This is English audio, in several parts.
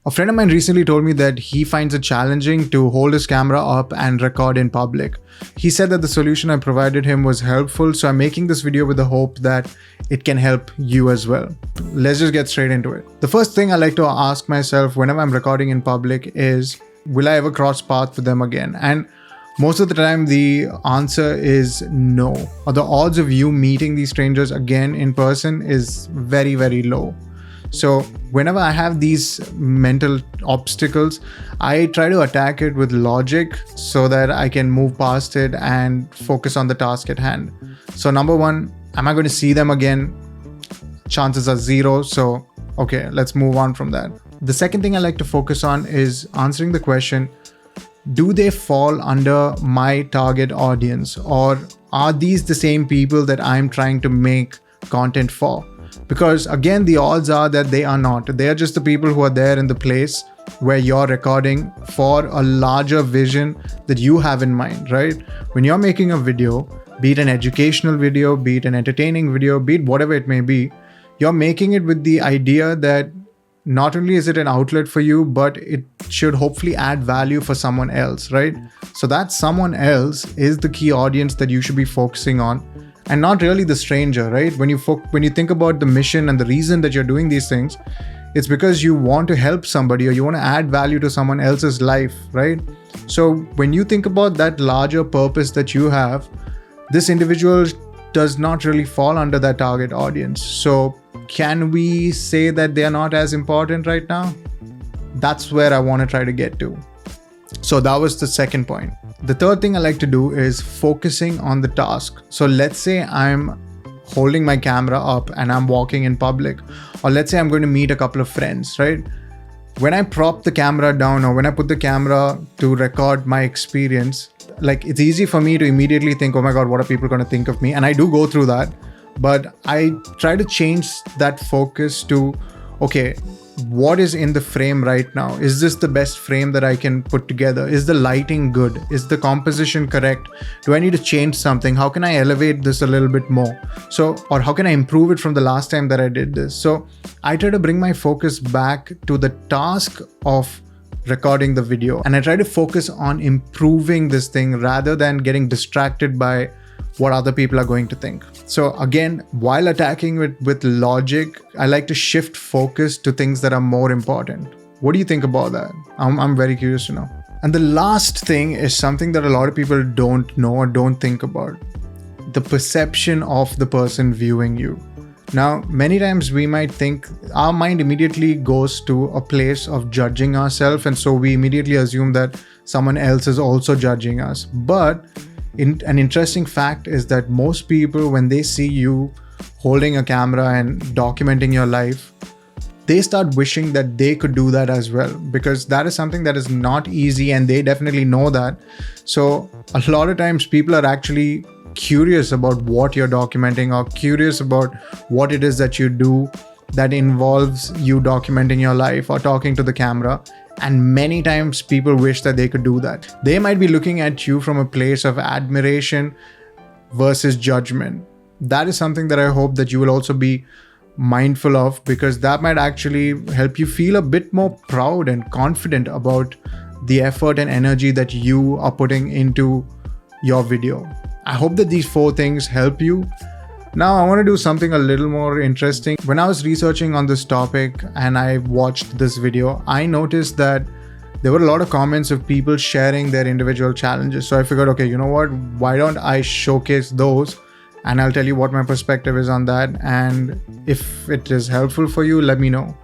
A friend of mine recently told me that he finds it challenging to hold his camera up and record in public. He said that the solution I provided him was helpful, so I'm making this video with the hope that it can help you as well. Let's just get straight into it. The first thing I like to ask myself whenever I'm recording in public is, will I ever cross paths with them again? And most of the time the answer is no, or the odds of you meeting these strangers again in person is very, very low. So whenever I have these mental obstacles, I try to attack it with logic so that I can move past it and focus on the task at hand. So number one, am I going to see them again? Chances are zero. So, okay, let's move on from that. The second thing I like to focus on is answering the question, do they fall under my target audience, or are these the same people that I'm trying to make content for? Because again, the odds are that they are not. They are just the people who are there in the place where you're recording for a larger vision that you have in mind, right? When you're making a video, be it an educational video, be it an entertaining video, be it whatever it may be, you're making it with the idea that not only is it an outlet for you, but it should hopefully add value for someone else, right? So that someone else is the key audience that you should be focusing on, and not really the stranger, right? When you think about the mission and the reason that you're doing these things, it's because you want to help somebody or you want to add value to someone else's life, right? So when you think about that larger purpose that you have, this individual does not really fall under that target audience. So can we say that they are not as important right now? That's where I want to try to get to. So that was the second point. The third thing I like to do is focusing on the task. So let's say I'm holding my camera up and I'm walking in public, or let's say I'm going to meet a couple of friends, right? When I prop the camera down or when I put the camera to record my experience, like it's easy for me to immediately think, oh my God, what are people going to think of me? And I do go through that, but I try to change that focus to, okay, what is in the frame right now? Is this the best frame that I can put together? Is the lighting good? Is the composition correct? Do I need to change something? How can I elevate this a little bit more? So, or how can I improve it from the last time that I did this? So I try to bring my focus back to the task of recording the video, and I try to focus on improving this thing rather than getting distracted by what other people are going to think. So again, while attacking it with logic, I like to shift focus to things that are more important. What do you think about that? I'm very curious to know. And the last thing is something that a lot of people don't know or don't think about: the perception of the person viewing you. Now, many times we might think, our mind immediately goes to a place of judging ourselves, and so we immediately assume that someone else is also judging us. But an interesting fact is that most people, when they see you holding a camera and documenting your life, they start wishing that they could do that as well, because that is something that is not easy, and they definitely know that. So a lot of times people are actually curious about what you're documenting, or curious about what it is that you do that involves you documenting your life or talking to the camera. And many times people wish that they could do that. They might be looking at you from a place of admiration versus judgment. That is something that I hope that you will also be mindful of, because that might actually help you feel a bit more proud and confident about the effort and energy that you are putting into your video. I hope that these 4 things help you. Now I want to do something a little more interesting. When I was researching on this topic and I watched this video, I noticed that there were a lot of comments of people sharing their individual challenges. So I figured, okay, you know what? Why don't I showcase those, and I'll tell you what my perspective is on that. And if it is helpful for you, let me know.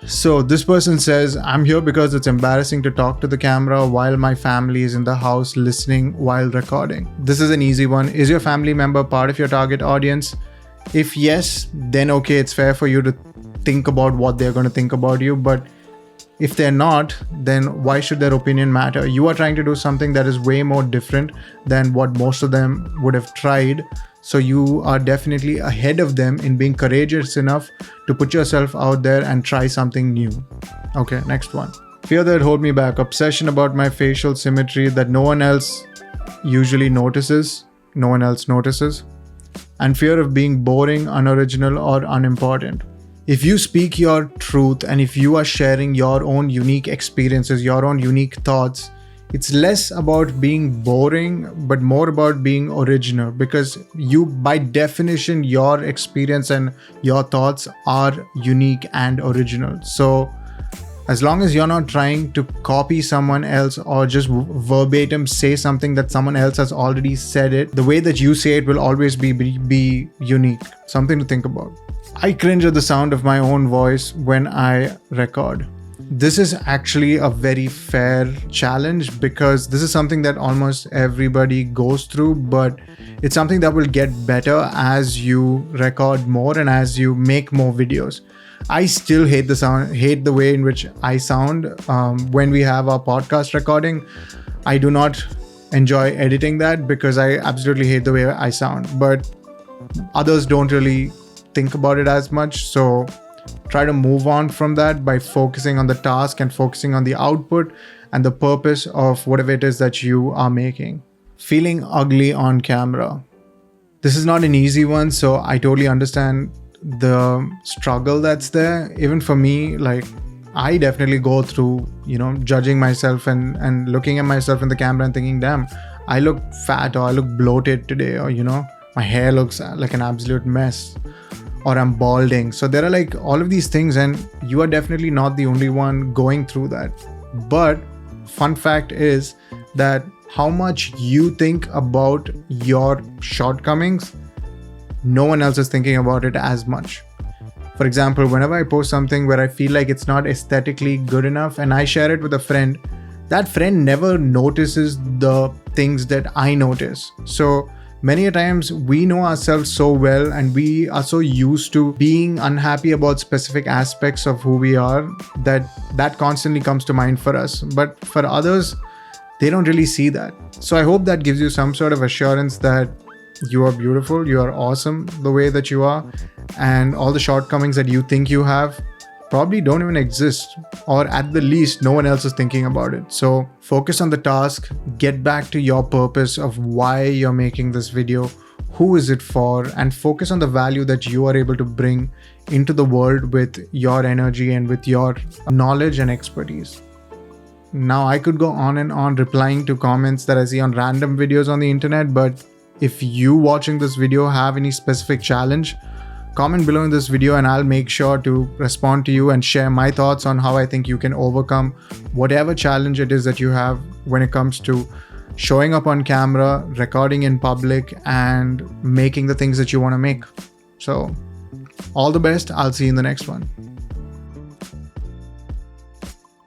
So this person says, I'm here because it's embarrassing to talk to the camera while my family is in the house listening while recording. This is an easy one. Is your family member part of your target audience? If yes, then okay, it's fair for you to think about what they're going to think about you. But if they're not, then why should their opinion matter? You are trying to do something that is way more different than what most of them would have tried. So you are definitely ahead of them in being courageous enough to put yourself out there and try something new. Okay, next one. Fear that hold me back. Obsession about my facial symmetry that no one else usually notices. And fear of being boring, unoriginal, or unimportant. If you speak your truth and if you are sharing your own unique experiences, your own unique thoughts, it's less about being boring, but more about being original, because you, by definition, your experience and your thoughts are unique and original. So as long as you're not trying to copy someone else or just verbatim say something that someone else has already said it, the way that you say it will always be unique. Something to think about. I cringe at the sound of my own voice when I record. This is actually a very fair challenge because this is something that almost everybody goes through, but it's something that will get better as you record more and as you make more videos. I still hate the way in which I sound when we have our podcast recording. I do not enjoy editing that because I absolutely hate the way I sound, but others don't really think about it as much. So try to move on from that by focusing on the task and focusing on the output and the purpose of whatever it is that you are making. Feeling ugly on camera. This is not an easy one, so I totally understand the struggle that's there. Even for me, like, I definitely go through, judging myself and looking at myself in the camera and thinking, damn, I look fat, or I look bloated today, or my hair looks like an absolute mess, or I'm balding. So there are like all of these things, and you are definitely not the only one going through that. But fun fact is that how much you think about your shortcomings, no one else is thinking about it as much. For example, whenever I post something where I feel like it's not aesthetically good enough and I share it with a friend, that friend never notices the things that I notice. So many a times we know ourselves so well and we are so used to being unhappy about specific aspects of who we are that constantly comes to mind for us. But for others, they don't really see that. So I hope that gives you some sort of assurance that you are beautiful, you are awesome the way that you are, and all the shortcomings that you think you have probably don't even exist, or at the least no one else is thinking about it. So focus on the task, get back to your purpose of why you're making this video, who is it for, and focus on the value that you are able to bring into the world with your energy and with your knowledge and expertise. Now I could go on and on replying to comments that I see on random videos on the internet, but if you watching this video have any specific challenge, comment below in this video and I'll make sure to respond to you and share my thoughts on how I think you can overcome whatever challenge it is that you have when it comes to showing up on camera, recording in public, and making the things that you want to make. So all the best. I'll see you in the next one.